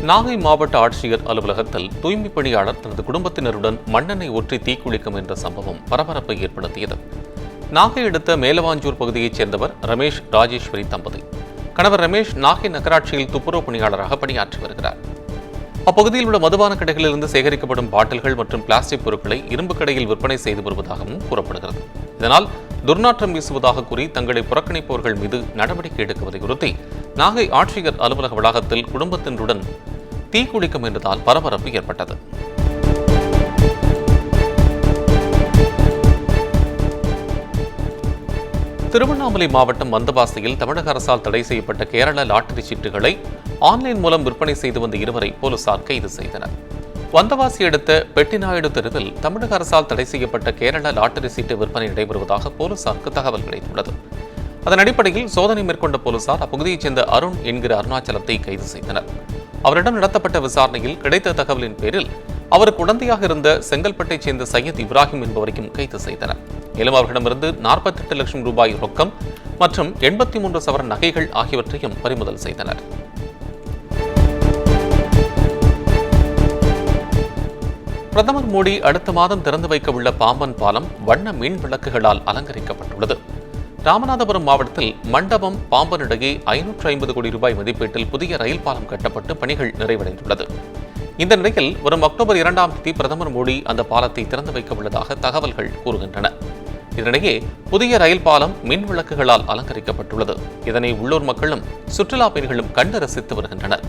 நாகை மாவட்ட ஆட்சியர் அலுவலகத்தில் தூய்மை பணியாளர் தனது குடும்பத்தினருடன் மண்ணெண்ணெய் ஊற்றி தீக்குளிக்கும் என்ற சம்பவம் பரபரப்பை ஏற்படுத்தியது. நாகை அடுத்த மேலவாஞ்சூர் பகுதியைச் சேர்ந்தவர் ரமேஷ் ராஜேஸ்வரி தம்பதி. கணவர் ரமேஷ் நாகை நகராட்சியில் துப்புரவு பணியாளராக பணியாற்றி வருகிறார். அப்பகுதியில் உள்ள மதுபான கடைகளிலிருந்து சேகரிக்கப்படும் பாட்டில்கள் மற்றும் பிளாஸ்டிக் பொருட்களை இரும்பு கடையில் விற்பனை செய்து வருவதாகவும் கூறப்படுகிறது. இதனால் துர்நாற்றம் வீசுவதாக கூறி தங்களை புறக்கணிப்பவர்கள் மீது நடவடிக்கை எடுக்க வலியுறுத்தி நாகை ஆட்சியர் அலுவலக வளாகத்தில் குடும்பத்தினருடன் தீக்குளிக்க முயன்றதால் பரபரப்பு ஏற்பட்டது. திருவண்ணாமலை மாவட்டம் வந்தவாசியில் தமிழக அரசால் தடை செய்யப்பட்ட கேரள லாட்டரி சீட்டுகளை ஆன்லைன் மூலம் விற்பனை செய்து வந்த இருவரை போலீசார் கைது செய்தனர். வந்தவாசி அடுத்த பெட்டிநாயுடு தெருவில் தமிழக அரசால் தடை செய்யப்பட்ட கேரள லாட்டரி சீட்டு விற்பனை நடைபெறுவதாக போலீசாருக்கு தகவல் கிடைத்துள்ளது. அதன் அடிப்படையில் சோதனை மேற்கொண்ட போலீசார் அப்பகுதியைச் சேர்ந்த அருண் என்கிற அருணாச்சலத்தை கைது செய்தனர். அவரிடம் நடத்தப்பட்ட விசாரணையில் கிடைத்த தகவலின் பேரில் அவருக்கு உடந்தையாக இருந்த செங்கல்பட்டைச் சேர்ந்த சையத் இப்ராஹிம் என்பவரையும் கைது செய்தனர். மேலும் அவர்களிடமிருந்து 48 லட்சம் ரூபாய் ரொக்கம் மற்றும் 83 சவரன் நகைகள் ஆகியவற்றையும் பறிமுதல் செய்தனர். பிரதமர் மோடி அடுத்த மாதம் திறந்து வைக்க உள்ள பாம்பன் பாலம் வண்ண மீன் விளக்குகளால் அலங்கரிக்கப்பட்டுள்ளது. ராமநாதபுரம் மாவட்டத்தில் மண்டபம் பாம்பன் இடையே 550 கோடி ரூபாய் மதிப்பீட்டில் புதிய ரயில் பாலம் கட்டப்பட்டு பணிகள் நிறைவடைந்துள்ளது. இந்த நிலையில் வரும் அக்டோபர் 2ஆம் தேதி பிரதமர் மோடி அந்த பாலத்தை திறந்து வைக்க உள்ளதாக தகவல்கள் கூறுகின்றன. இதனிடையே புதிய ரயில் பாலம் மின் விளக்குகளால் அலங்கரிக்கப்பட்டுள்ளது. இதனை உள்ளூர் மக்களும் சுற்றுலா பயணிகளும் கண்டு ரசித்து வருகின்றனர்.